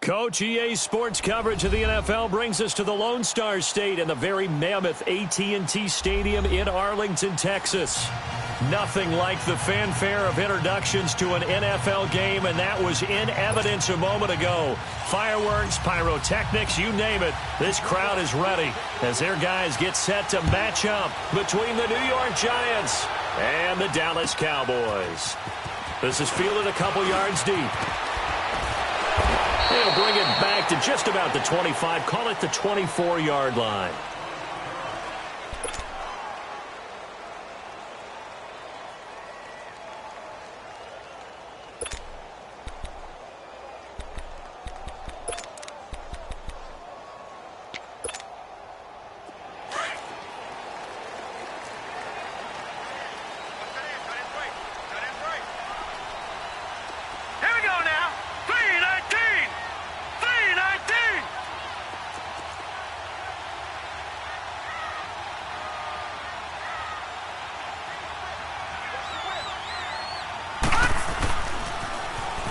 Coach, EA Sports coverage of the NFL brings us to the Lone Star State and the very mammoth AT&T Stadium in Arlington, Texas. Nothing like the fanfare of introductions to an NFL game, and that was in evidence a moment ago. Fireworks, pyrotechnics, you name it. This crowd is ready as their guys get set to match up between the New York Giants and the Dallas Cowboys. This is fielded a couple yards deep. They'll bring it back to just about the 25, call it the 24-yard line.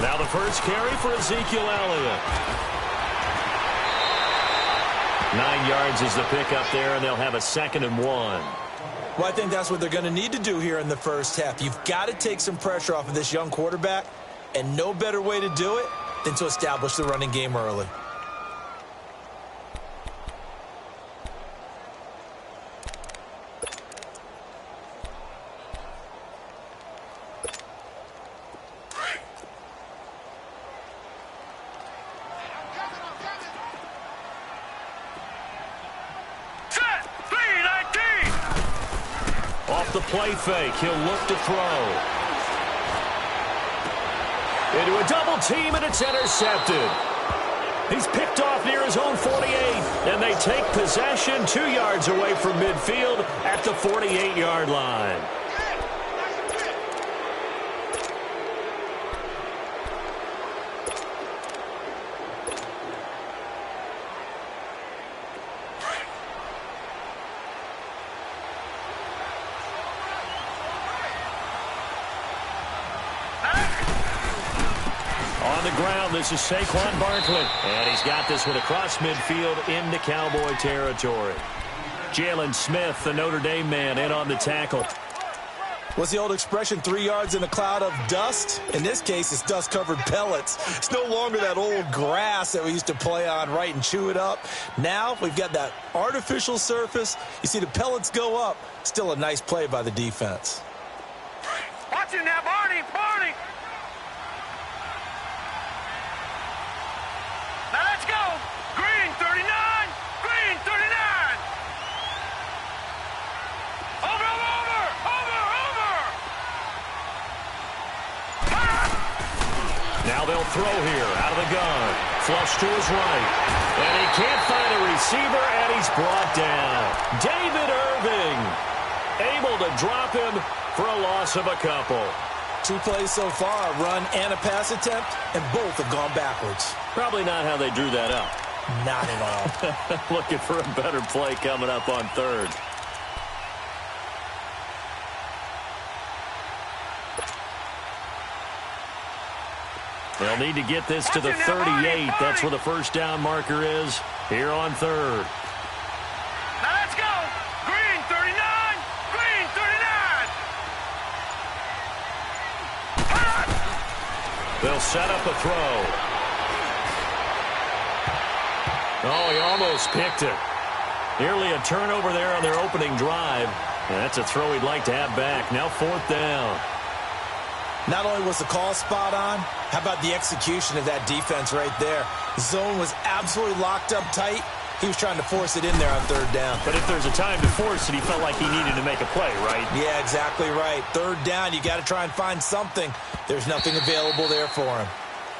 Now the first carry for Ezekiel Elliott. 9 yards is the pickup there, and they'll have a 2nd and 1. Well, I think that's what they're going to need to do here in the first half. You've got to take some pressure off of this young quarterback, and no better way to do it than to establish the running game early. Off the play fake, he'll look to throw. Into a double team, and it's intercepted. He's picked off near his own 48, and they take possession 2 yards away from midfield at the 48-yard line. On the ground, this is Saquon Barkley. And he's got this one across midfield into Cowboy territory. Jalen Smith, the Notre Dame man, in on the tackle. What's the old expression, 3 yards in a cloud of dust? In this case, it's dust-covered pellets. It's no longer that old grass that we used to play on, right, and chew it up. Now we've got that artificial surface. You see the pellets go up. Still a nice play by the defense. Watch it now, Barney, Barney. Now let's go. Green 39. Green 39. Over, over, over, over. Now they'll throw here out of the gun. Flush to his right. And he can't find a receiver, and he's brought down. David Irving able to drop him for a loss of a couple. 2 plays so far, a run and a pass attempt, and both have gone backwards. Probably not how they drew that up. Not at all. Looking for a better play coming up on third. They'll need to get this to the 38. That's where the first down marker is here on third. Now let's go. Green 39. Green 39. They'll set up a throw. Oh, he almost picked it. Nearly a turnover there on their opening drive. And that's a throw he'd like to have back. Now 4th down. Not only was the call spot on, how about the execution of that defense right there? The zone was absolutely locked up tight. He was trying to force it in there on 3rd down. But if there's a time to force it, he felt like he needed to make a play, right? Yeah, exactly right. 3rd down, you got to try and find something. There's nothing available there for him.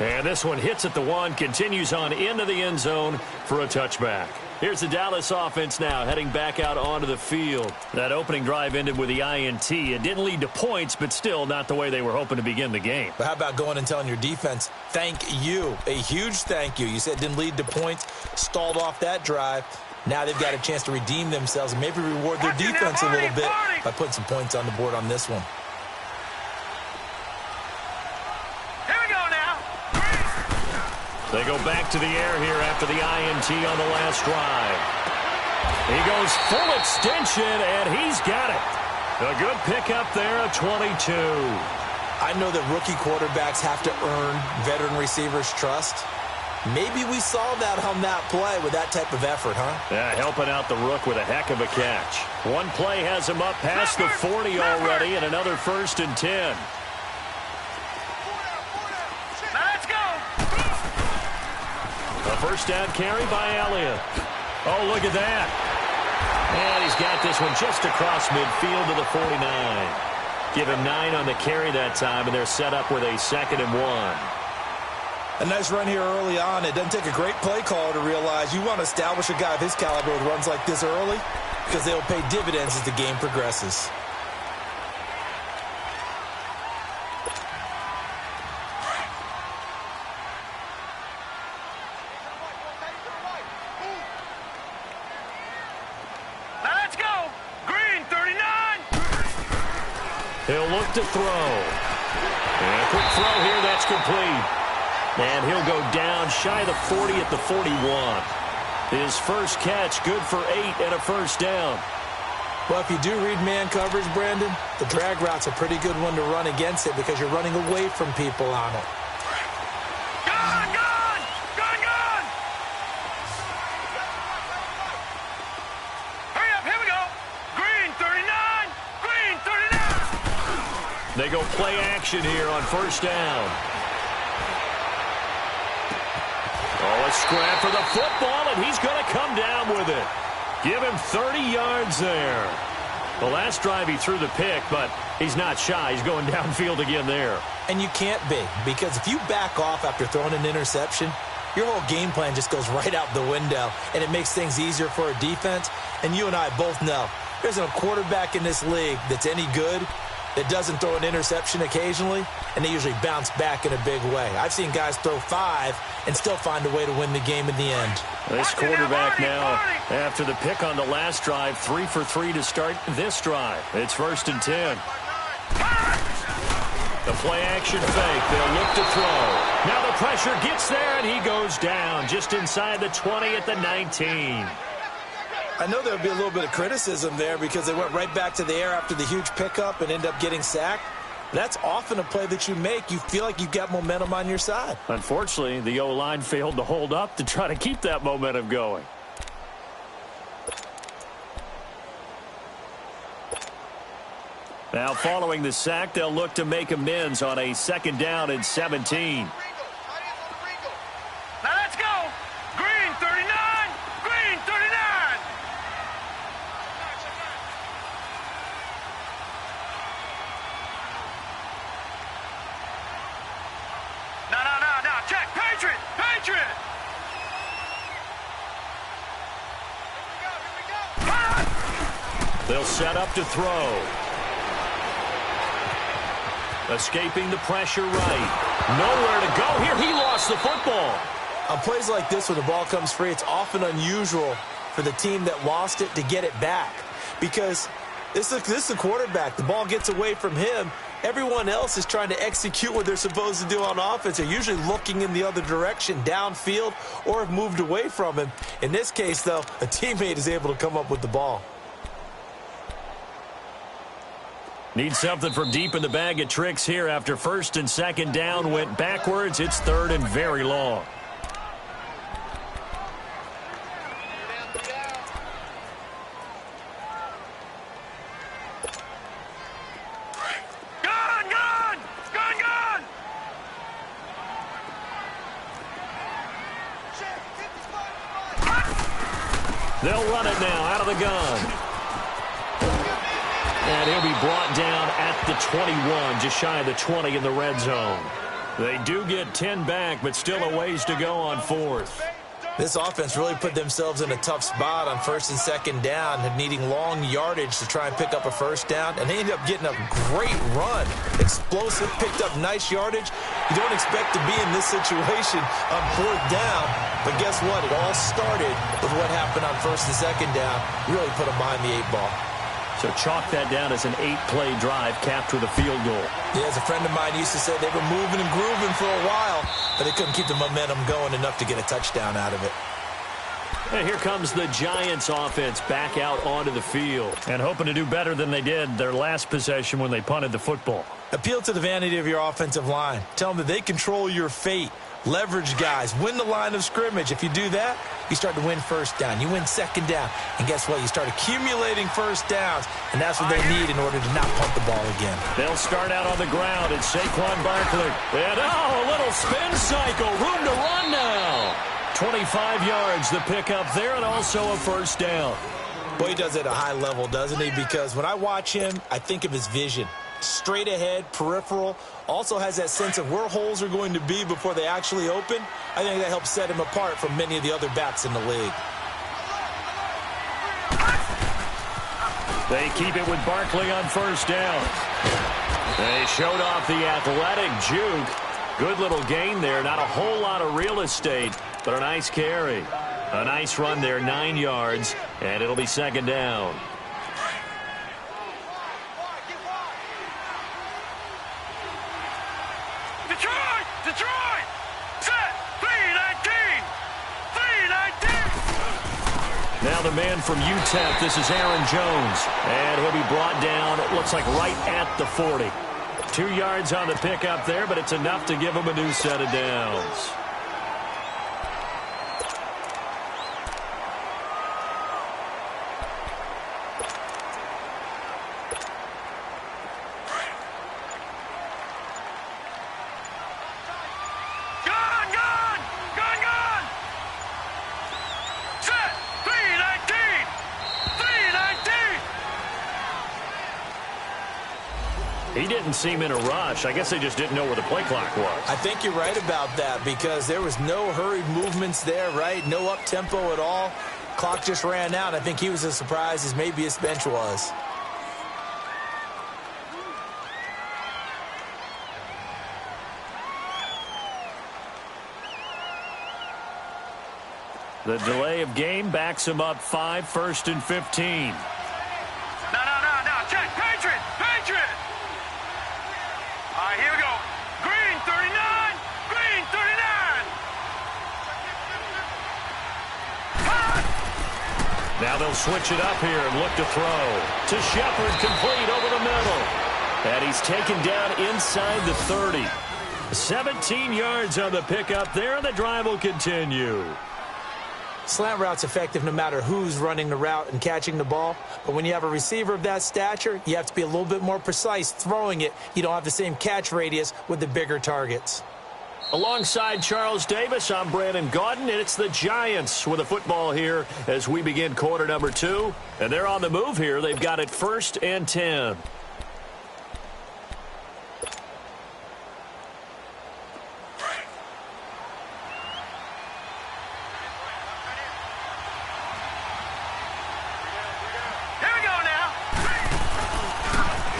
And this one hits at the 1, continues on into the end zone for a touchback. Here's the Dallas offense now heading back out onto the field. That opening drive ended with the INT. It didn't lead to points, but still not the way they were hoping to begin the game. But how about going and telling your defense, thank you, a huge thank you. You said it didn't lead to points, stalled off that drive. Now they've got a chance to redeem themselves and maybe reward their defense a little bit by putting some points on the board on this one. They go back to the air here after the INT on the last drive. He goes full extension, and he's got it. A good pickup there, a 22. I know that rookie quarterbacks have to earn veteran receivers' trust. Maybe we saw that on that play with that type of effort, huh? Yeah, helping out the rook with a heck of a catch. One play has him up past the 40 already, and another 1st and 10. Let's go. A first down carry by Elliott. Oh, look at that. And he's got this one just across midfield to the 49. Give him 9 on the carry that time, and they're set up with a 2nd and 1. A nice run here early on. It doesn't take a great play caller to realize you want to establish a guy of his caliber with runs like this early because they'll pay dividends as the game progresses. Let's go. Green 39. He'll look to throw. And a quick throw here, that's complete. And he'll go down shy of the 40 at the 41. His first catch, good for 8 and a first down. Well, if you do read man coverage, Brandon, the drag route's a pretty good one to run against it because you're running away from people on it. Gun, gun, gun, gun. Hurry up, here we go. Green 39. Green 39. They go play action here on first down. Oh, a scrap for the football, and he's going to come down with it. Give him 30 yards there. The last drive he threw the pick, but he's not shy. He's going downfield again there. And you can't be, because if you back off after throwing an interception, your whole game plan just goes right out the window, and it makes things easier for a defense. And you and I both know there's a quarterback in this league that's any good that doesn't throw an interception occasionally, and they usually bounce back in a big way. I've seen guys throw 5 and still find a way to win the game in the end. This quarterback now, after the pick on the last drive, 3 for 3 to start this drive. It's 1st and 10. The play action fake. They'll look to throw. Now the pressure gets there, and he goes down just inside the 20 at the 19. I know there would be a little bit of criticism there because they went right back to the air after the huge pickup and end up getting sacked. That's often a play that you make. You feel like you've got momentum on your side. Unfortunately, the O-line failed to hold up to try to keep that momentum going. Now, following the sack, they'll look to make amends on a 2nd down and 17. Now let's go. Green 39. Green 39. No. Check. Patriot. Patriot. Here we go. They'll set up to throw. Escaping the pressure right. Nowhere to go here. He lost the football. On plays like this, when the ball comes free, it's often unusual for the team that lost it to get it back. Because this is a quarterback. The ball gets away from him. Everyone else is trying to execute what they're supposed to do on offense. They're usually looking in the other direction, downfield, or have moved away from him. In this case, though, a teammate is able to come up with the ball. Need something from deep in the bag of tricks here after 1st and 2nd down went backwards. It's 3rd and very long. Gun. They'll run it now out of the gun. And he'll be brought down at the 21, just shy of the 20 in the red zone. They do get 10 back, but still a ways to go on 4th. This offense really put themselves in a tough spot on 1st and 2nd down, needing long yardage to try and pick up a 1st down, and they ended up getting a great run. Explosive, picked up nice yardage. You don't expect to be in this situation on 4th down, but guess what? It all started with what happened on 1st and 2nd down. Really put them behind the 8 ball. So chalk that down as an 8-play drive, capture the field goal. Yeah, as a friend of mine used to say, they were moving and grooving for a while, but they couldn't keep the momentum going enough to get a touchdown out of it. And here comes the Giants offense back out onto the field and hoping to do better than they did their last possession when they punted the football. Appeal to the vanity of your offensive line. Tell them that they control your fate. Leverage guys. Win the line of scrimmage. If you do that, you start to win first down. You win second down. And guess what? You start accumulating first downs. And that's what they need in order to not punt the ball again. They'll start out on the ground. It's Saquon Barkley. And, a little spin cycle. Room to run now. 25 yards, the pickup there, and also a first down. Boy, he does it at a high level, doesn't he? Because when I watch him, I think of his vision. Straight ahead, peripheral, also has that sense of where holes are going to be before they actually open. I think that helps set him apart from many of the other backs in the league. They keep it with Barkley on first down. They showed off the athletic juke. Good little gain there. Not a whole lot of real estate, but a nice carry. A nice run there, 9 yards, and it'll be second down. Detroit! Set! 3-19! 3-19! Now the man from UTEP, this is Aaron Jones. And he'll be brought down, it looks like right at the 40. 2 yards on the pickup there, but it's enough to give him a new set of downs. He didn't seem in a rush. I guess they just didn't know where the play clock was. I think you're right about that because there was no hurried movements there, right? No up-tempo at all. Clock just ran out. I think he was as surprised as maybe his bench was. The delay of game backs him up 5, 1st and 15. No. Check. Patriot! All right, here we go. Green, 39. Green, 39. Now they'll switch it up here and look to throw. To Shepard, complete over the middle. And he's taken down inside the 30. 17 yards on the pickup there, and the drive will continue. Slant route's effective no matter who's running the route and catching the ball. But when you have a receiver of that stature, you have to be a little bit more precise throwing it. You don't have the same catch radius with the bigger targets. Alongside Charles Davis, I'm Brandon Gaudin, and it's the Giants with a football here as we begin quarter number 2. And they're on the move here. They've got it 1st and 10.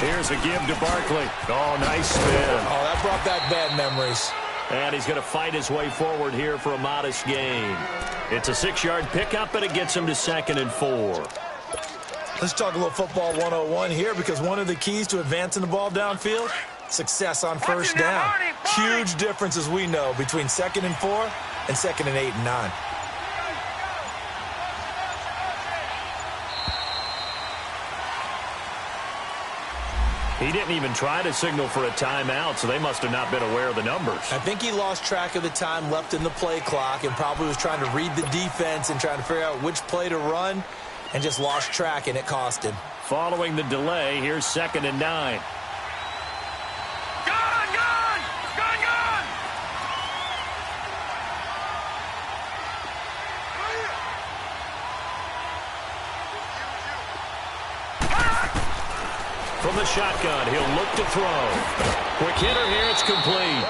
Here's a give to Barkley. Oh, nice spin. Oh, that brought back bad memories. And he's going to fight his way forward here for a modest gain. It's a 6-yard pickup, and it gets him to 2nd and 4. Let's talk a little football 101 here because one of the keys to advancing the ball downfield, success on first down. Huge difference, as we know, between 2nd and 4 and 2nd and 8 and 9. He didn't even try to signal for a timeout, so they must have not been aware of the numbers. I think he lost track of the time left in the play clock and probably was trying to read the defense and trying to figure out which play to run and just lost track, and it cost him. Following the delay, here's 2nd and 9. From the shotgun, he'll look to throw. Quick hitter here, it's complete.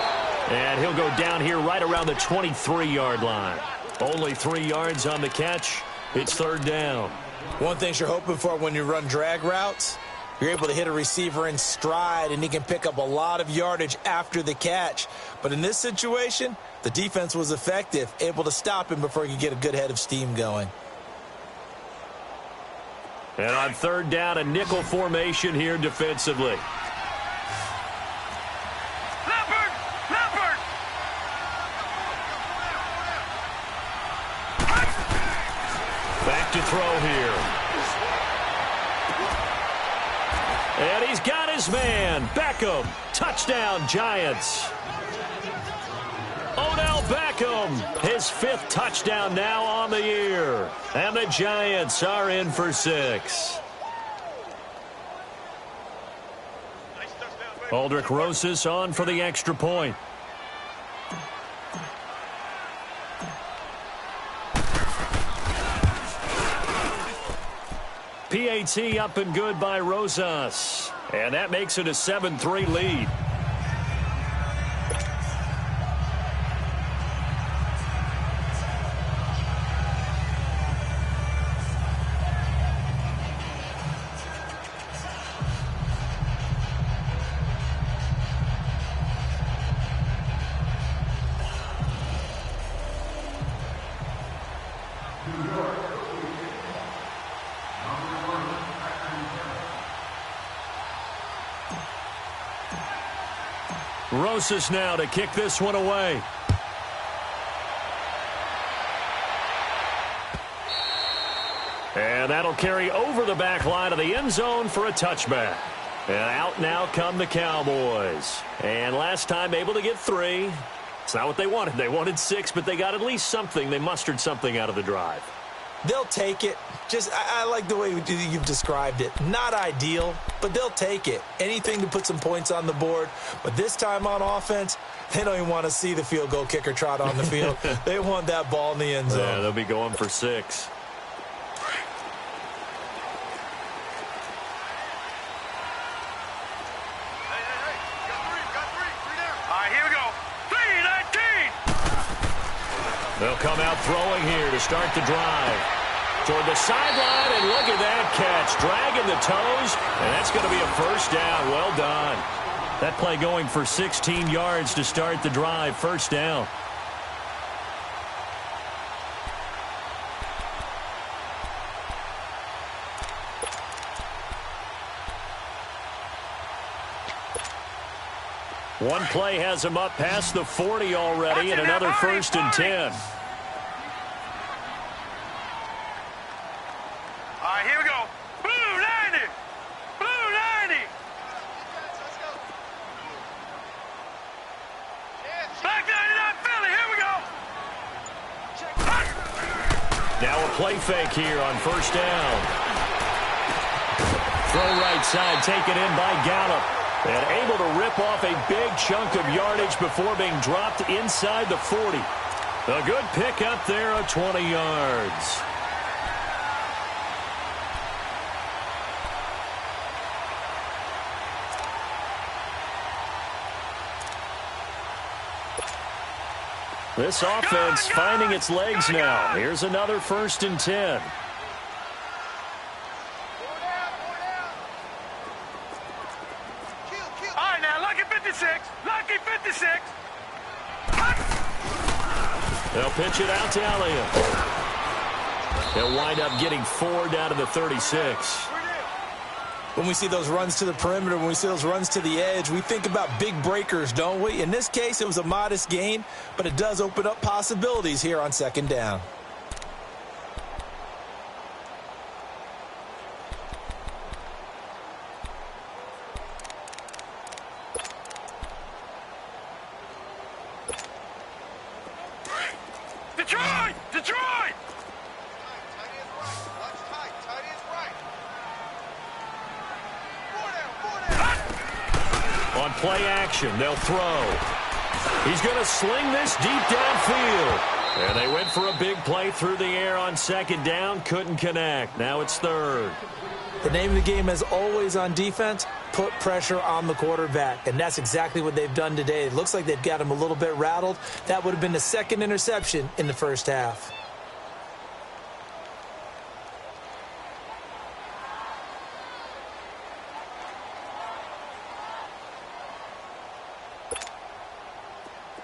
And he'll go down here right around the 23-yard line. Only 3 yards on the catch. It's 3rd down. One thing you're hoping for when you run drag routes, you're able to hit a receiver in stride, and he can pick up a lot of yardage after the catch. But in this situation, the defense was effective, able to stop him before he could get a good head of steam going. And on third down, a nickel formation here defensively. Leopard! Leopard! Back to throw here. And he's got his man. Beckham. Touchdown, Giants. Odell Beckham, his 5th touchdown now on the year. And the Giants are in for 6. Aldrich Rosas on for the extra point. PAT up and good by Rosas. And that makes it a 7-3 lead. Rosas now to kick this one away. And that'll carry over the back line of the end zone for a touchback. And out now come the Cowboys. And last time able to get 3. It's not what they wanted. They wanted 6, but they got at least something. They mustered something out of the drive. They'll take it. I like the way you've described it. Not ideal, but they'll take it. Anything to put some points on the board. But this time on offense, they don't even want to see the field goal kicker trot on the field. They want that ball in the end zone. Yeah, they'll be going for 6. They'll come out throwing here to start the drive. Toward the sideline, and look at that catch. Dragging the toes, and that's going to be a first down. Well done. That play going for 16 yards to start the drive. First down. One play has him up past the 40 already, and another 1st and 10. All right, here we go. Blue 90. Blue 90. Black 99 Philly. Here we go. Now a play fake here on first down. Throw right side, taken in by Gallup. And able to rip off a big chunk of yardage before being dropped inside the 40. A good pick up there of 20 yards. This offense finding its legs now. Here's another 1st and 10. Lucky 56. They'll pitch it out to Elliott. They'll wind up getting 4 down to the 36. When we see those runs to the perimeter, when we see those runs to the edge, we think about big breakers, don't we? In this case, it was a modest gain, but it does open up possibilities here on 2nd down. Detroit! On play action, they'll throw. He's going to sling this deep downfield. And they went for a big play through the air on 2nd down. Couldn't connect. Now it's 3rd. The name of the game, as always on defense, put pressure on the quarterback. And that's exactly what they've done today. It looks like they've got him a little bit rattled. That would have been the 2nd interception in the first half.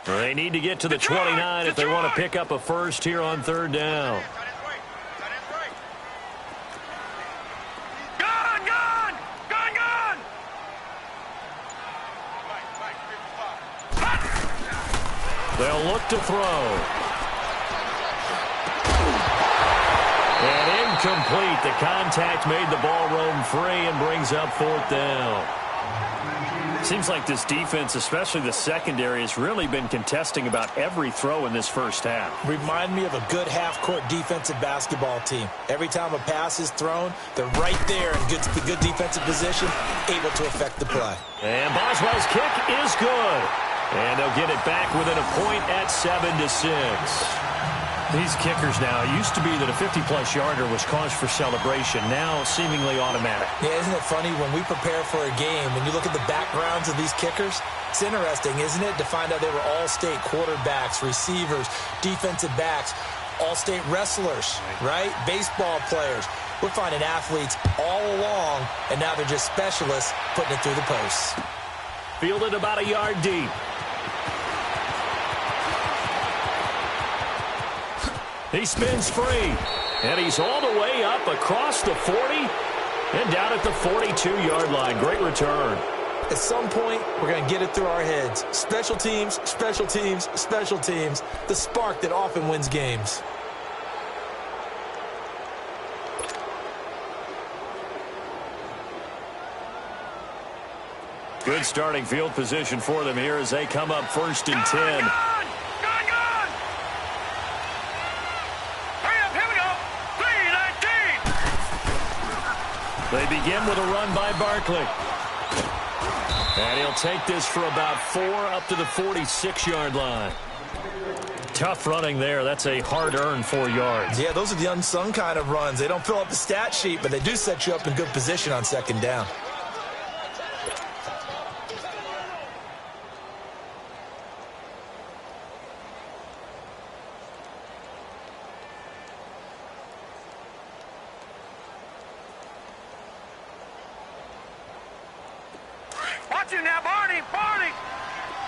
They need to get to the 29 if they want to pick up a first here on 3rd down. They'll look to throw. And incomplete. The contact made the ball roam free and brings up 4th down. Seems like this defense, especially the secondary, has really been contesting about every throw in this first half. Remind me of a good half-court defensive basketball team. Every time a pass is thrown, they're right there in good defensive position, able to affect the play. And Boswell's kick is good. And they'll get it back within a point at 7-6. These kickers now, it used to be that a 50-plus yarder was cause for celebration. Now seemingly automatic. Yeah, isn't it funny when we prepare for a game, when you look at the backgrounds of these kickers, it's interesting, isn't it, to find out they were all-state quarterbacks, receivers, defensive backs, all-state wrestlers, right? Baseball players. We're finding athletes all along, and now they're just specialists putting it through the posts. Fielded about a yard deep. He spins free, and he's all the way up across the 40 and down at the 42-yard line. Great return. At some point, we're going to get it through our heads. Special teams, special teams, special teams. The spark that often wins games. Good starting field position for them here as they come up 1st and 10. They begin with a run by Barkley. And he'll take this for about 4 up to the 46-yard line. Tough running there. That's a hard-earned 4 yards. Yeah, those are the unsung kind of runs. They don't fill up the stat sheet, but they do set you up in good position on 2nd down. Watch him now, Barney! Barney!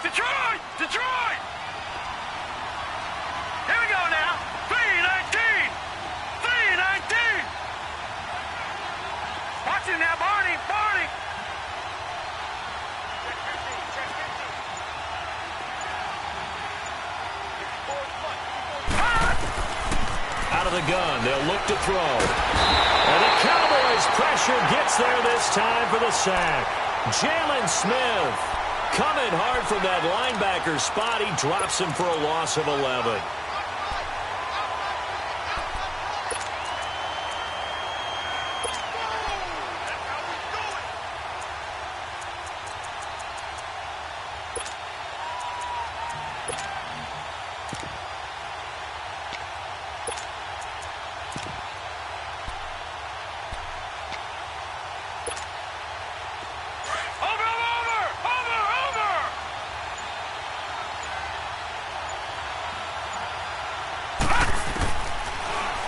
Detroit! Detroit! Here we go now. 3-19! 3-19! Watch him now, Barney! Barney! Out of the gun, they'll look to throw. And the Cowboys pressure gets there this time for the sack. Jalen Smith coming hard from that linebacker spot. He drops him for a loss of 11.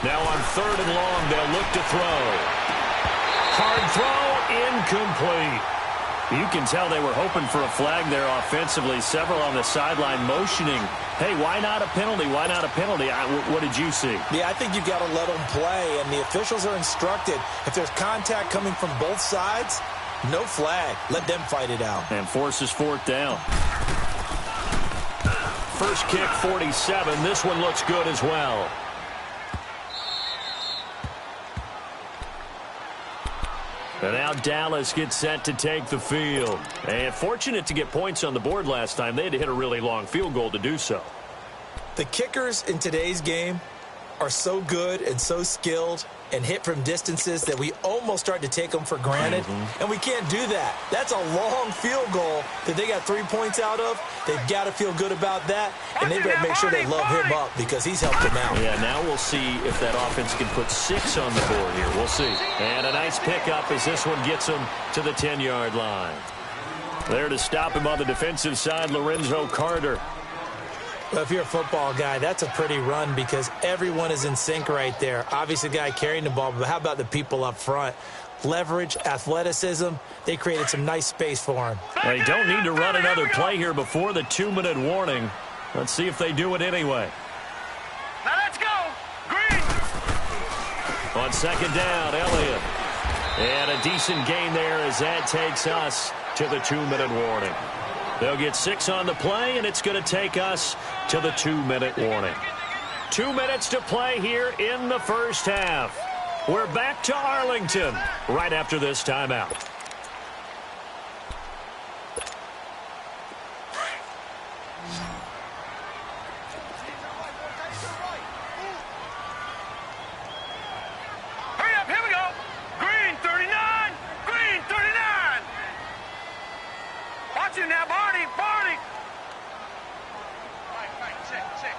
Now on 3rd and long, they'll look to throw. Hard throw, incomplete. You can tell they were hoping for a flag there offensively. Several on the sideline motioning, hey, why not a penalty? Why not a penalty? What did you see? Yeah, I think you've got to let them play, and the officials are instructed. If there's contact coming from both sides, no flag. Let them fight it out. And forces 4th down. First kick, 47. This one looks good as well. And now Dallas gets set to take the field. And fortunate to get points on the board last time. They had to hit a really long field goal to do so. The kickers in today's game are so good and so skilled and hit from distances that we almost start to take them for granted. And we can't do that. That's a long field goal that they got 3 points out of. They've got to feel good about that. And they better make sure they love him up because he's helped them out. Yeah, now we'll see if that offense can put 6 on the board here. We'll see. And a nice pickup as this one gets him to the 10-yard line. There to stop him on the defensive side, Lorenzo Carter. Well, if you're a football guy, that's a pretty run because everyone is in sync right there. Obviously, the guy carrying the ball, but how about the people up front? Leverage, athleticism, they created some nice space for him. They don't need to run another play here before the 2-minute warning. Let's see if they do it anyway. Now let's go. Green. On 2nd down, Elliott. And a decent gain there as that takes us to the 2-minute warning. They'll get 6 on the play, and it's going to take us to the 2-minute warning. 2 minutes to play here in the first half. We're back to Arlington right after this timeout. Hurry up, here we go. Green 39, green 39. Watch it now, Barney, Barney. Right, check, 59.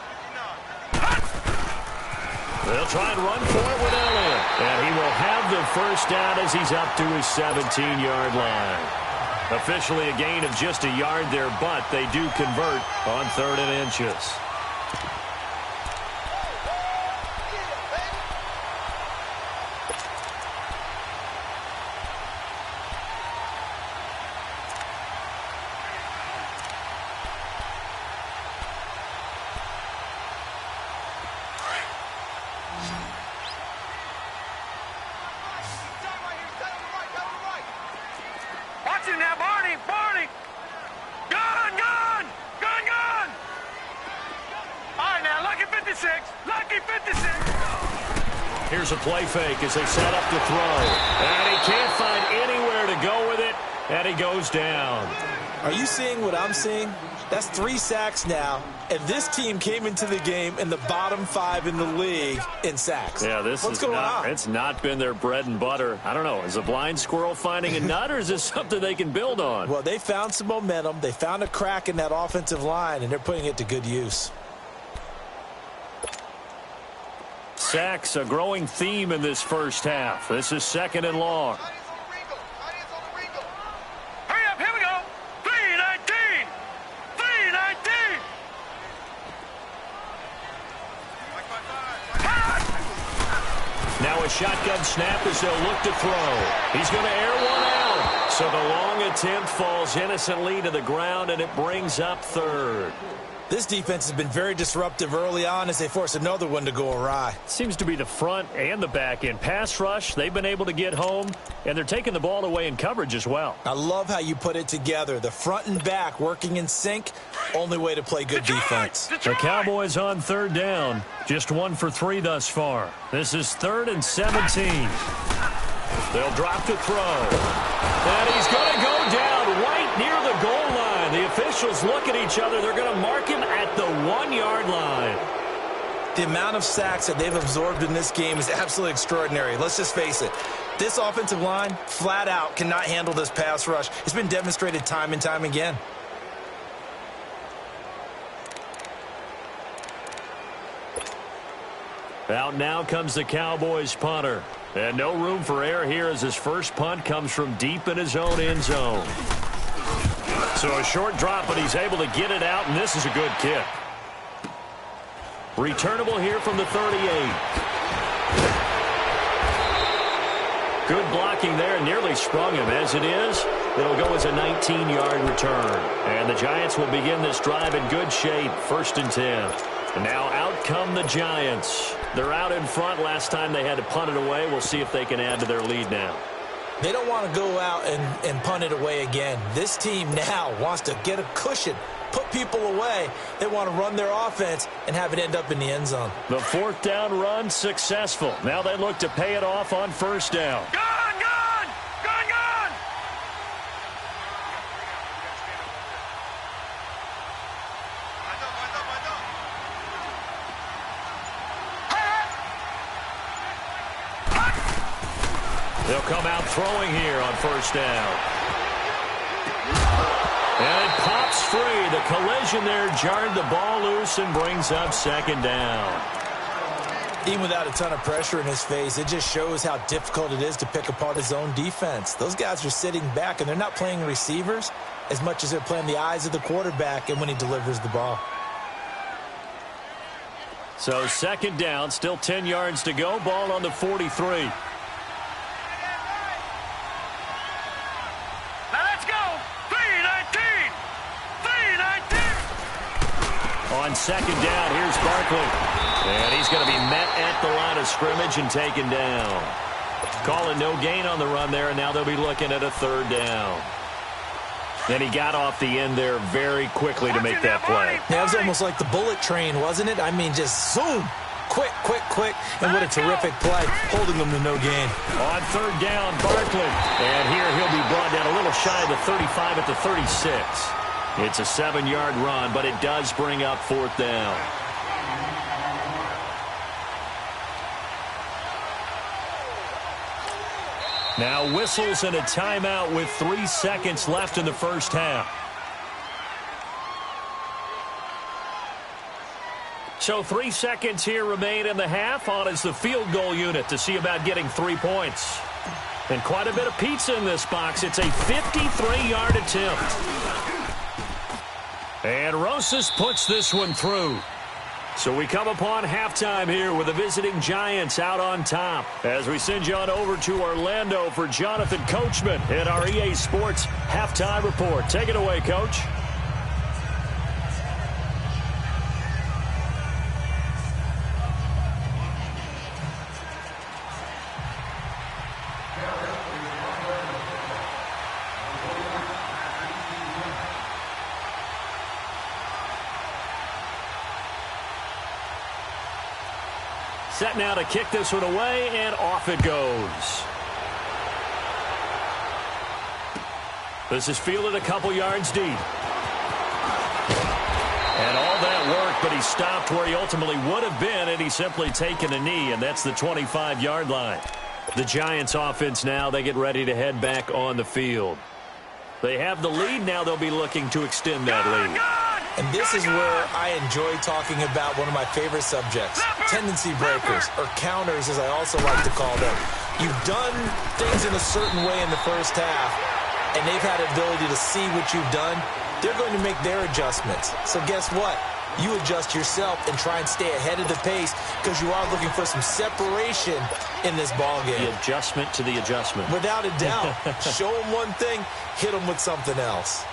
They'll try and run for it with Elliott. And he will have the first down as he's up to his 17-yard line. Officially a gain of just a yard there, but they do convert on 3rd and inches. Watch it now, Barney, Barney. Gun, gun, gun, gun. All right, now, lucky 56, lucky 56. Here's a play fake as they set up to throw. And he can't find anywhere to go with it, and he goes down. Are you seeing what I'm seeing? That's 3 sacks now, and this team came into the game in the bottom 5 in the league in sacks. Yeah, What's going on? It's not been their bread and butter. I don't know. Is a blind squirrel finding a nut, or is this something they can build on? Well, they found some momentum. They found a crack in that offensive line, and they're putting it to good use. Sacks, a growing theme in this first half. This is 2nd and long. Hurry up, here we go. 319, 319. Now a shotgun snap as they'll look to throw. He's going to air one out. So the long attempt falls innocently to the ground, and it brings up 3rd. This defense has been very disruptive early on as they force another one to go awry. Seems to be the front and the back end. Pass rush, they've been able to get home, and they're taking the ball away in coverage as well. I love how you put it together. The front and back working in sync, only way to play good defense. The Cowboys on 3rd down, just 1 for 3 thus far. This is 3rd and 17. They'll drop to throw. And he's going to go down right near the goal line. The officials look at each other. They're going to mark him at the 1-yard line. The amount of sacks that they've absorbed in this game is absolutely extraordinary. Let's just face it. This offensive line, flat out, cannot handle this pass rush. It's been demonstrated time and time again. Out now comes the Cowboys punter. And no room for error here as his first punt comes from deep in his own end zone. So a short drop, but he's able to get it out, and this is a good kick. Returnable here from the 38. Good blocking there, nearly sprung him. As it is, it'll go as a 19-yard return. And the Giants will begin this drive in good shape, 1st and 10. And now out come the Giants. They're out in front. Last time they had to punt it away. We'll see if they can add to their lead now. They don't want to go out and punt it away again. This team now wants to get a cushion, put people away. They want to run their offense and have it end up in the end zone. The 4th down run successful. Now they look to pay it off on 1st down. Gun, gun, gun, gun. They'll come out throwing here on 1st down. And it pops free. The collision there jarred the ball loose and brings up 2nd down. Even without a ton of pressure in his face, it just shows how difficult it is to pick apart his own defense. Those guys are sitting back, and they're not playing receivers as much as they're playing the eyes of the quarterback and when he delivers the ball. So 2nd down, still 10 yards to go. Ball on the 43. On 2nd down, here's Barkley. And he's going to be met at the line of scrimmage and taken down. Calling no gain on the run there, and now they'll be looking at a 3rd down. And he got off the end there very quickly to make that play. Yeah, it was almost like the bullet train, wasn't it? I mean, just zoom. Quick, quick, quick. And what a terrific play, holding them to no gain. On third down, Barkley. And here he'll be brought down a little shy of the 35 at the 36. It's a 7-yard run, but it does bring up fourth down. Now whistles and a timeout with 3 seconds left in the first half. So 3 seconds here remain in the half. On is the field goal unit to see about getting 3 points. And quite a bit of pizza in this box. It's a 53-yard attempt. And Rosas puts this one through. So we come upon halftime here with the visiting Giants out on top. As we send you on over to Orlando for Jonathan Coachman in our EA Sports Halftime Report. Take it away, Coach. Set now to kick this one away, and off it goes. This is fielded a couple yards deep. And all that work, but he stopped where he ultimately would have been, and he's simply taken a knee, and that's the 25-yard line. The Giants offense now, they get ready to head back on the field. They have the lead. Now they'll be looking to extend that lead. And this is where I enjoy talking about one of my favorite subjects, tendency breakers, or counters as I also like to call them. You've done things in a certain way in the first half, and they've had the ability to see what you've done. They're going to make their adjustments. So guess what? You adjust yourself and try and stay ahead of the pace because you are looking for some separation in this ballgame. The adjustment to the adjustment. Without a doubt. Show them one thing, hit them with something else.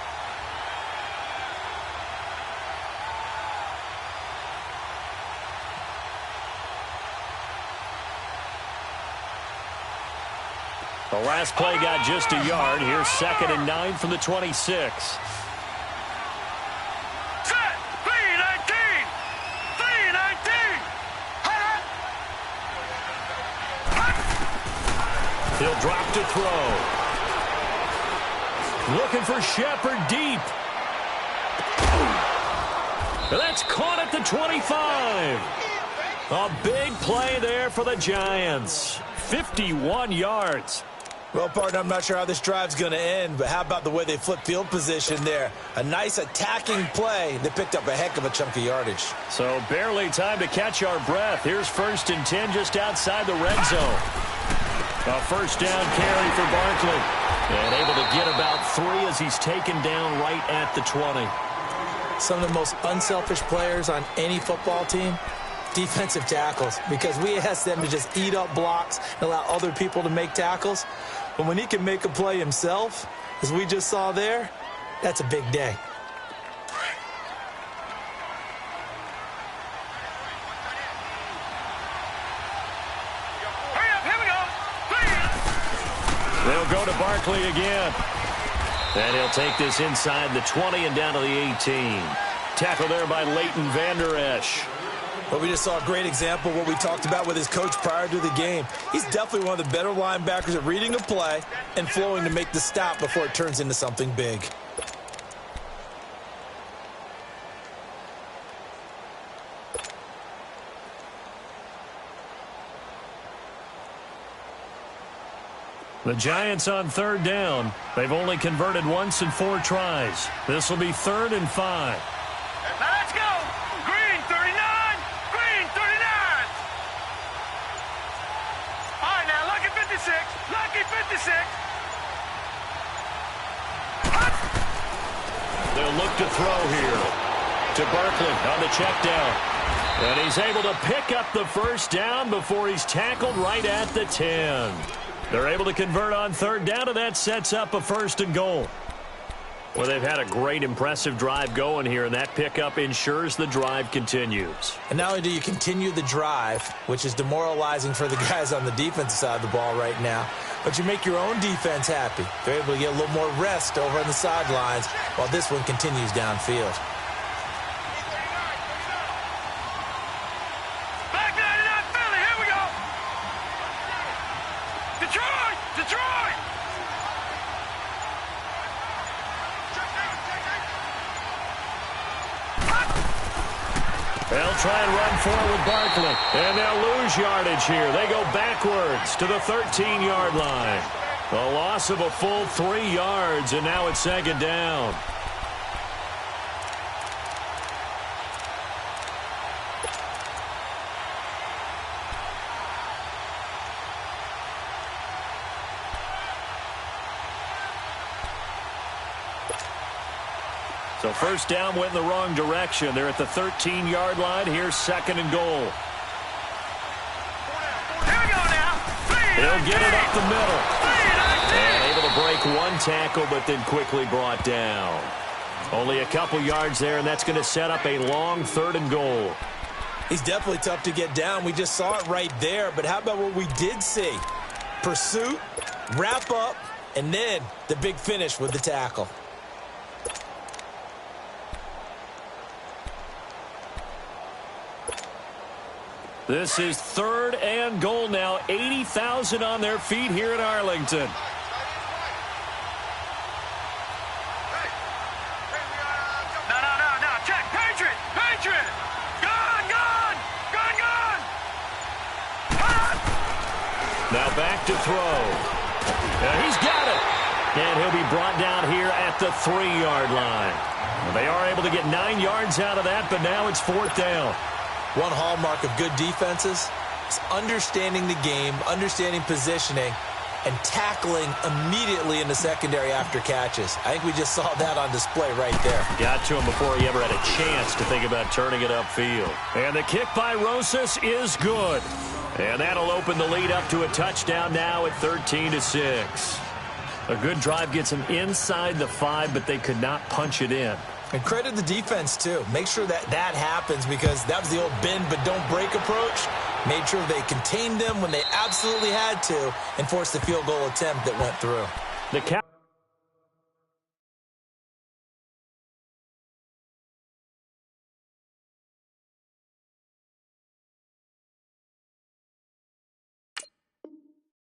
The last play got just a yard. Here's 2nd and 9 from the 26. He'll drop to throw. Looking for Shepard deep. That's caught at the 25. A big play there for the Giants. 51 yards. Well, partner, I'm not sure how this drive's going to end, but how about the way they flip field position there? A nice attacking play. They picked up a heck of a chunk of yardage. So barely time to catch our breath. Here's 1st and 10 just outside the red zone. A first down carry for Barkley. And able to get about 3 as he's taken down right at the 20. Some of the most unselfish players on any football team, defensive tackles, because we ask them to just eat up blocks and allow other people to make tackles. But when he can make a play himself, as we just saw there, that's a big day. They'll go to Barkley again. And he'll take this inside the 20 and down to the 18. Tackle there by Leighton Vander Esch. Well, we just saw a great example of what we talked about with his coach prior to the game. He's definitely one of the better linebackers at reading a play and flowing to make the stop before it turns into something big. The Giants on 3rd down. They've only converted once in 4 tries. This will be 3rd and 5. Now let's go. Green 39. Green 39. All right, now lucky 56. Lucky 56. They'll look to throw here to Barkley on the check down. And he's able to pick up the first down before he's tackled right at the 10. They're able to convert on 3rd down, and that sets up a 1st and goal. Well, they've had a great, impressive drive going here, and that pickup ensures the drive continues. And not only do you continue the drive, which is demoralizing for the guys on the defensive side of the ball right now, but you make your own defense happy. They're able to get a little more rest over on the sidelines while this one continues downfield. Back 99 Philly, here we go. Detroit! Detroit! They'll try and run forward with Barkley, and they'll lose yardage here. They go backwards to the 13-yard line. A loss of a full 3 yards, and now it's second down. So first down went in the wrong direction. They're at the 13-yard line. Here's second and goal. Here we go now. He'll get it up the middle. And able to break one tackle, but then quickly brought down. Only a couple yards there, and that's going to set up a long third and goal. He's definitely tough to get down. We just saw it right there. But how about what we did see? Pursuit, wrap up, and then the big finish with the tackle. This is third and goal now. 80,000 on their feet here in Arlington. No. Check. Patriot. Patriot. Gun. Now back to throw. He's got it. And he'll be brought down here at the 3-yard line. They are able to get 9 yards out of that, but now it's fourth down. One hallmark of good defenses is understanding the game, understanding positioning, and tackling immediately in the secondary after catches. I think we just saw that on display right there. Got to him before he ever had a chance to think about turning it upfield. And the kick by Rosas is good. And that'll open the lead up to a touchdown now at 13-6. A good drive gets them inside the 5, but they could not punch it in. And credit the defense, too. Make sure that happens, because that was the old bend but don't break approach. Made sure they contained them when they absolutely had to and forced the field goal attempt that went through. The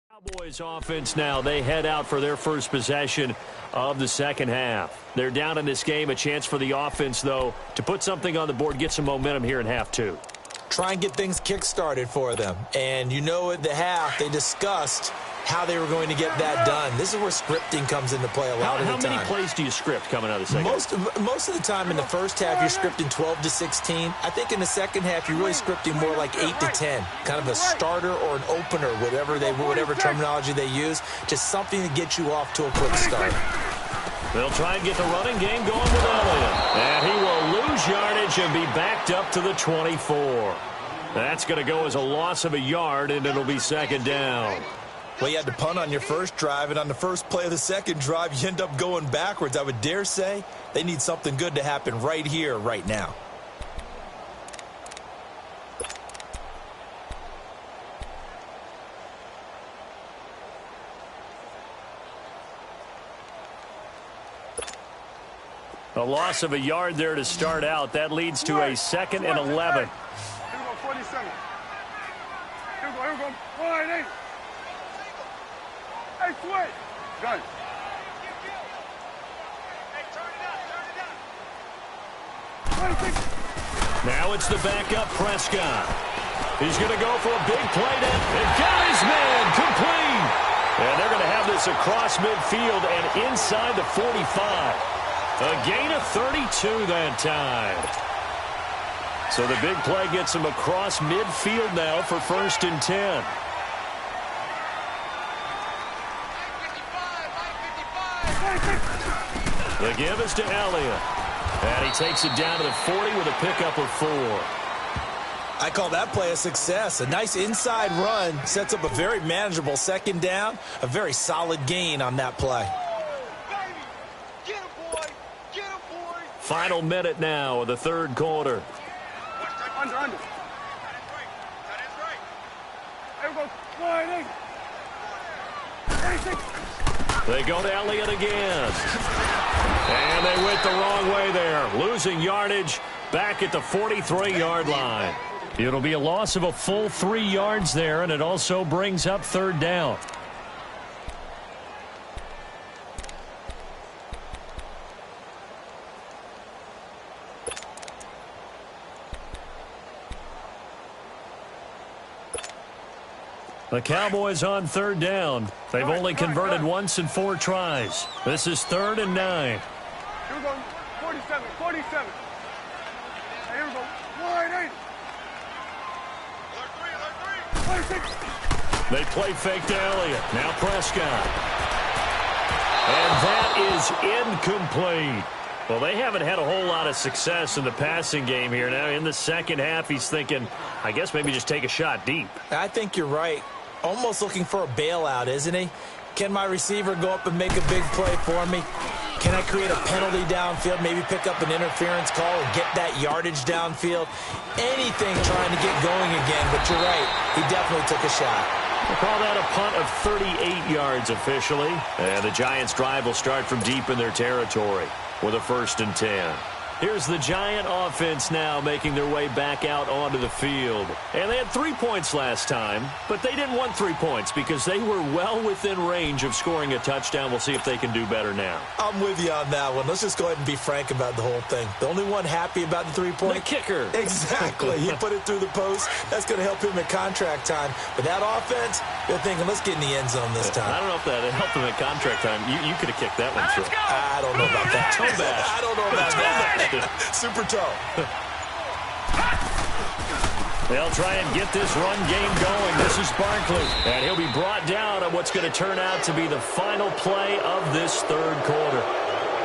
Cowboys offense now, they head out for their first possession of the second half. They're down in this game. A chance for the offense, though, to put something on the board, get some momentum here in half 2. Try and get things kick-started for them. And you know at the half, they discussed how they were going to get that done. This is where scripting comes into play a lot of the time. How many plays do you script coming out of the second half? Most of the time in the first half, you're scripting 12 to 16. I think in the second half, you're really scripting more like 8 to 10. Kind of a starter or an opener, whatever terminology they use. Just something to get you off to a quick start. They'll try and get the running game going with Elliott. And he will lose yardage and be backed up to the 24. That's going to go as a loss of a yard, and it'll be second down. Well, you had to punt on your first drive, and on the first play of the second drive, you end up going backwards. I would dare say they need something good to happen right here, right now. A loss of a yard there to start out. That leads to a 2nd and 11. Here we go, 47. Here we go. 1-8. Hey, switch. Gun. Now it's the backup Prescott. He's going to go for a big play down. And got his man complete. And they're going to have this across midfield and inside the 45. A gain of 32 that time. So the big play gets him across midfield now for 1st and 10. The give is to Elliott. And he takes it down to the 40 with a pickup of 4. I call that play a success. A nice inside run sets up a very manageable second down. A very solid gain on that play. Get him, boy. Final minute now of the third quarter. Under. There we go. Wide eight. They go to Elliott again. And they went the wrong way there. Losing yardage back at the 43-yard line. It'll be a loss of a full 3 yards there, and it also brings up third down. The Cowboys on third down. They've only converted once in 4 tries. This is 3rd and 9. Here we go. 47. Hey, here we go. Wide eight. 26. They play fake to Elliott. Now Prescott. And that is incomplete. Well, they haven't had a whole lot of success in the passing game here. Now in the second half, he's thinking, I guess maybe just take a shot deep. I think you're right. Almost looking for a bailout, isn't he? Can my receiver go up and make a big play for me? Can I create a penalty downfield, maybe pick up an interference call or get that yardage downfield? Anything trying to get going again, but you're right. He definitely took a shot. We'll call that a punt of 38 yards officially. And the Giants' drive will start from deep in their territory with a 1st and 10. Here's the Giant offense now making their way back out onto the field. And they had 3 points last time, but they didn't want 3 points because they were well within range of scoring a touchdown. We'll see if they can do better now. I'm with you on that one. Let's just go ahead and be frank about the whole thing. The only one happy about the 3-point? The kicker. Exactly. He put it through the post. That's going to help him at contract time. But that offense, they're thinking, let's get in the end zone this time. I don't know if that helped him at contract time. You could have kicked that one through. I don't know about that. Toe bash. I don't know about that. Super toe. They'll try and get this run game going. This is Barkley. And he'll be brought down on what's going to turn out to be the final play of this third quarter.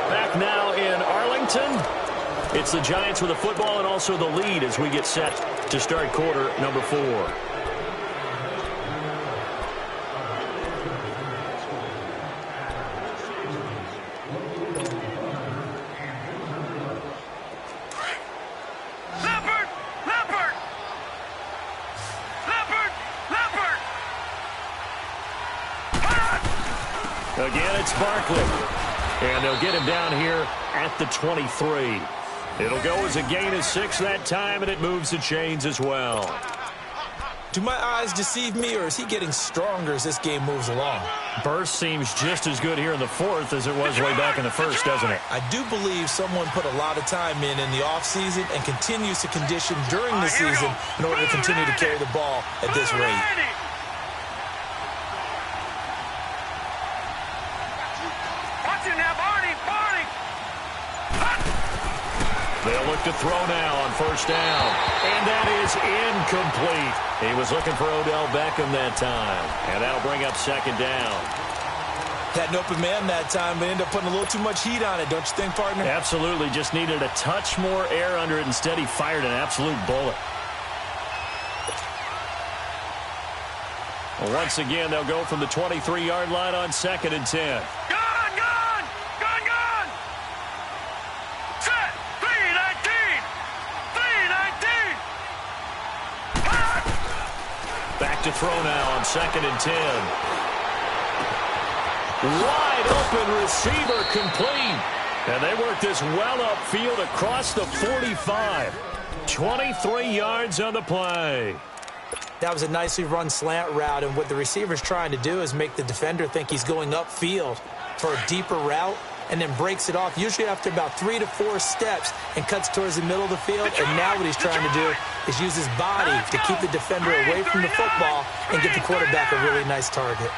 Back now in Arlington. It's the Giants with the football and also the lead as we get set to start quarter number 4. Again, it's Barkley. And they'll get him down here at the 23. It'll go as a gain of 6 that time, and it moves the chains as well. Do my eyes deceive me, or is he getting stronger as this game moves along? Burst seems just as good here in the 4th as it was way back in the 1st, doesn't it? I do believe someone put a lot of time in the offseason and continues to condition during the season in order to continue to carry the ball at this rate. They'll look to throw now on 1st down. And that is incomplete. He was looking for Odell Beckham that time. And that'll bring up 2nd down. Had an open man that time, but ended up putting a little too much heat on it, don't you think, partner? Absolutely. Just needed a touch more air under it. Instead, he fired an absolute bullet. Well, once again, they'll go from the 23-yard line on 2nd and 10. Back to throw now on 2nd and 10. Wide open receiver complete. And they work this well upfield across the 45. 23 yards on the play. That was a nicely run slant route, and what the receiver's trying to do is make the defender think he's going upfield for a deeper route, and then breaks it off, usually after about 3 to 4 steps, and cuts towards the middle of the field. And now what he's trying to do is use his body to keep the defender away from the football and get the quarterback a really nice target.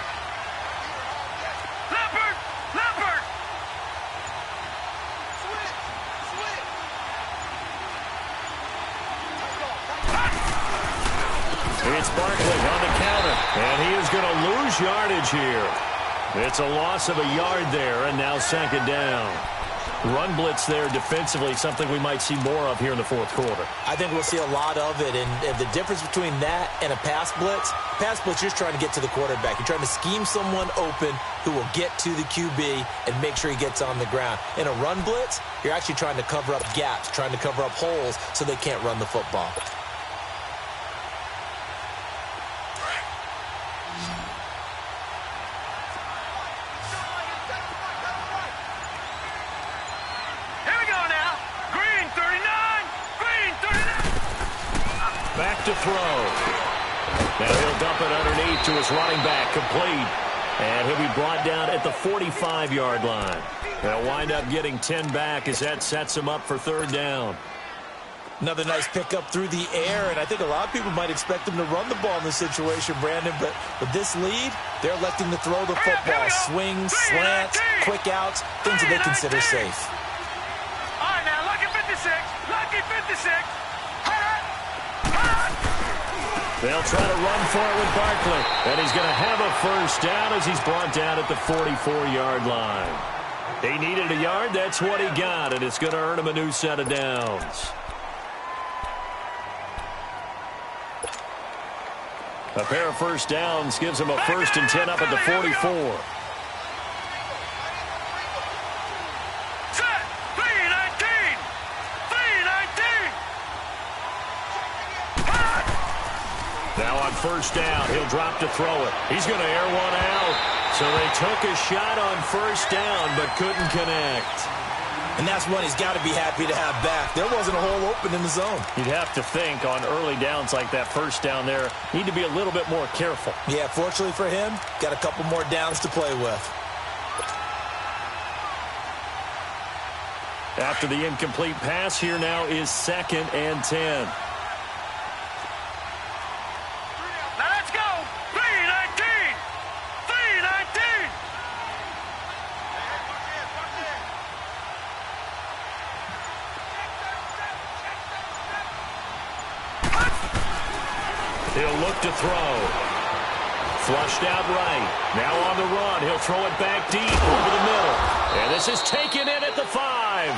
It's Barkley on the counter, and he is going to lose yardage here. It's a loss of a yard there, and now 2nd down. Run blitz there defensively, something we might see more of here in the fourth quarter. I think we'll see a lot of it, and the difference between that and a pass blitz, you're just trying to get to the quarterback. You're trying to scheme someone open who will get to the QB and make sure he gets on the ground. In a run blitz, you're actually trying to cover up gaps, trying to cover up holes so they can't run the football. Back to throw. Now he'll dump it underneath to his running back, complete. And he'll be brought down at the 45-yard line. They'll wind up getting 10 back as that sets him up for third down. Another nice pickup through the air, and I think a lot of people might expect him to run the ball in this situation, Brandon, but with this lead, they're electing to throw the football. Swings, slants, quick outs, things that they consider safe. All right, now, lucky 56, lucky 56. They'll try to run for it with Barkley. And he's going to have a first down as he's brought down at the 44-yard line. He needed a yard. That's what he got, and it's going to earn him a new set of downs. A pair of first downs gives him a 1st and 10 up at the 44. Now on first down, he'll drop to throw it. He's going to air one out. So they took a shot on first down, but couldn't connect. And that's one he's got to be happy to have back. There wasn't a hole open in the zone. You'd have to think on early downs like that first down there, need to be a little bit more careful. Yeah, fortunately for him, got a couple more downs to play with. After the incomplete pass, here now is 2nd and 10. He'll look to throw. Flushed out right. Now on the run. He'll throw it back deep over the middle. And this is taken in at the 5.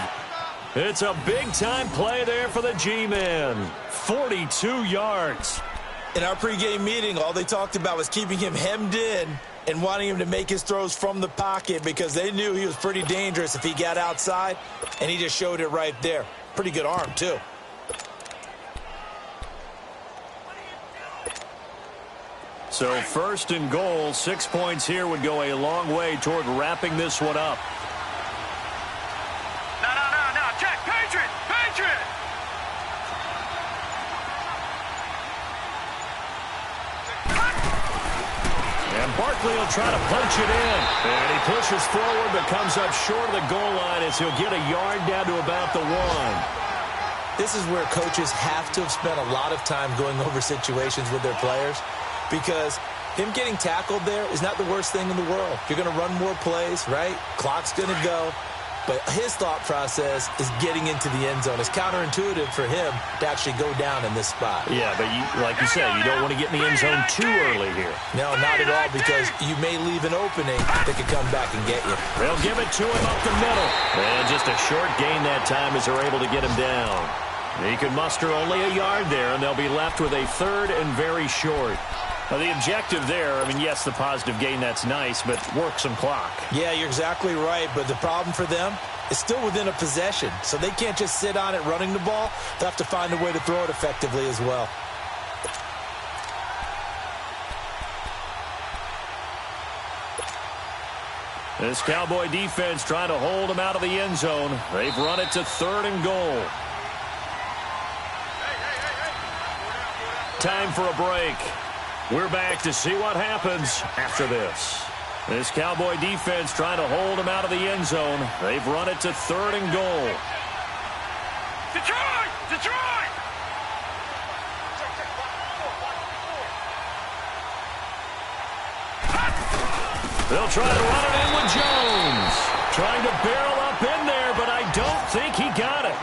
It's a big-time play there for the G-men. 42 yards. In our pregame meeting, all they talked about was keeping him hemmed in and wanting him to make his throws from the pocket because they knew he was pretty dangerous if he got outside, and he just showed it right there. Pretty good arm, too. So 1st and goal, 6 points here would go a long way toward wrapping this one up. No, check, Patriot. And Barkley will try to punch it in. And he pushes forward but comes up short of the goal line as he'll get a yard down to about the 1. This is where coaches have to have spent a lot of time going over situations with their players, because him getting tackled there is not the worst thing in the world. You're going to run more plays, right? Clock's going to go. But his thought process is getting into the end zone. It's counterintuitive for him to actually go down in this spot. Yeah, but like you said, you don't want to get in the end zone too early here. No, not at all, because you may leave an opening that could come back and get you. They'll give it to him up the middle. And just a short gain that time as they're able to get him down. He could muster only a yard there, and they'll be left with a 3rd and very short. Now, the objective there, I mean, yes, the positive gain, that's nice, but work some clock. Yeah, you're exactly right, but the problem for them is still within a possession, so they can't just sit on it running the ball. They'll have to find a way to throw it effectively as well. This Cowboy defense trying to hold him out of the end zone. They've run it to 3rd and goal. Time for a break. We're back to see what happens after this. This Cowboy defense trying to hold him out of the end zone. They've run it to 3rd and goal. Detroit! They'll try to run it in with Jones. Trying to barrel up in there, but I don't think he got it.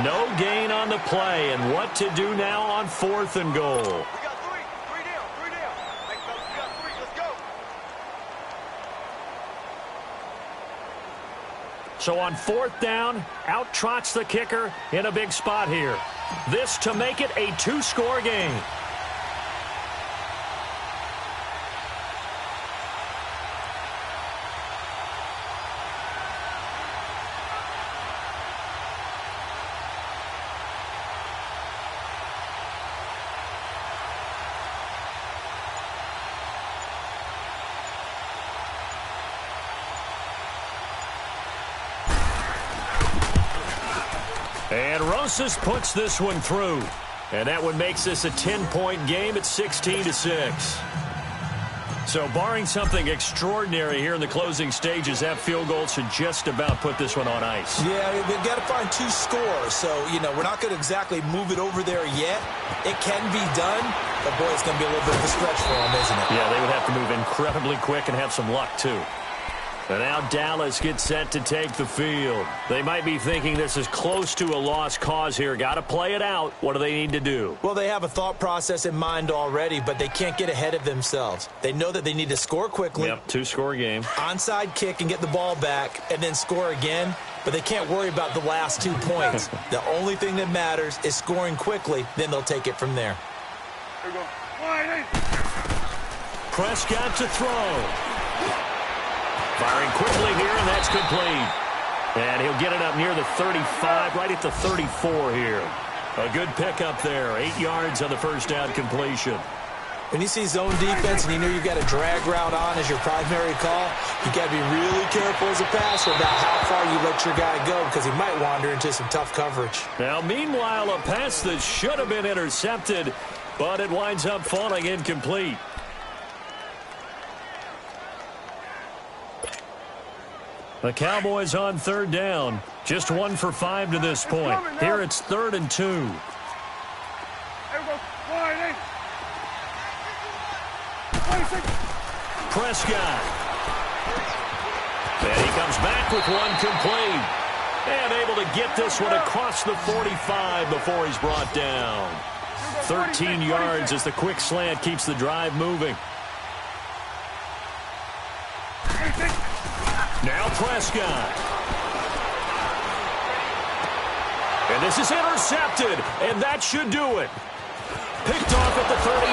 No gain on the play, and what to do now on 4th and goal. We got three down. Hey, fellas, we got 3. Let's go. So on 4th down, out trots the kicker in a big spot here. This to make it a 2-score game. And Rosas puts this one through. And that one makes this a 10-point game at 16-6. So barring something extraordinary here in the closing stages, that field goal should just about put this one on ice. Yeah, we've got to find 2 scores. So, we're not going to exactly move it over there yet. It can be done, but, boy, it's going to be a little bit of a stretch for them, isn't it? Yeah, they would have to move incredibly quick and have some luck, too. And now Dallas gets set to take the field. They might be thinking this is close to a lost cause here. Got to play it out. What do they need to do? Well, they have a thought process in mind already, but they can't get ahead of themselves. They know that they need to score quickly. Yep, 2-score game. Onside kick and get the ball back and then score again, but they can't worry about the last 2 points. The only thing that matters is scoring quickly, then they'll take it from there. Here we go. Prescott to throw. Firing quickly here, and that's complete. And he'll get it up near the 35, right at the 34 here. A good pickup there. 8 yards on the first down completion. When you see zone defense and you know you've got a drag route on as your primary call, you got to be really careful as a passer about how far you let your guy go because he might wander into some tough coverage. Now, meanwhile, a pass that should have been intercepted, but it winds up falling incomplete. The Cowboys on 3rd down. Just 1 for 5 to this point. Here it's 3rd and 2. There we go. Wide 26. Prescott. And he comes back with one complete. And able to get this one across the 45 before he's brought down. 13 yards as the quick slant keeps the drive moving. Now Prescott. And this is intercepted, and that should do it. Picked off at the 38,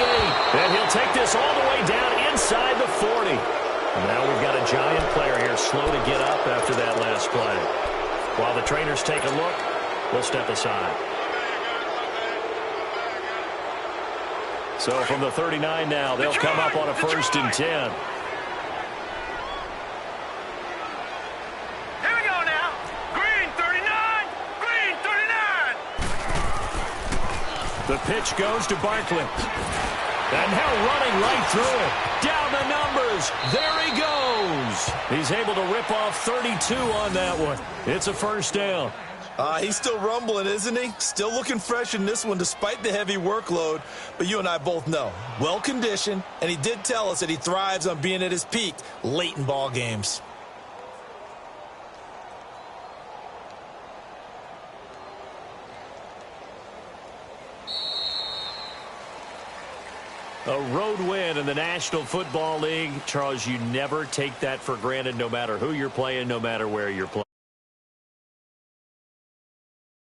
and he'll take this all the way down inside the 40. And now we've got a giant player here slow to get up after that last play. While the trainers take a look, we'll step aside. So from the 39 now, they'll come up on a 1st and 10. The pitch goes to Barkley. And now running right through it. Down the numbers. There he goes. He's able to rip off 32 on that one. It's a 1st down. He's still rumbling, isn't he? Still looking fresh in this one despite the heavy workload. But you and I both know, well-conditioned, and he did tell us that he thrives on being at his peak late in ball games. A road win in the National Football League. Charles, you never take that for granted no matter who you're playing, no matter where you're playing.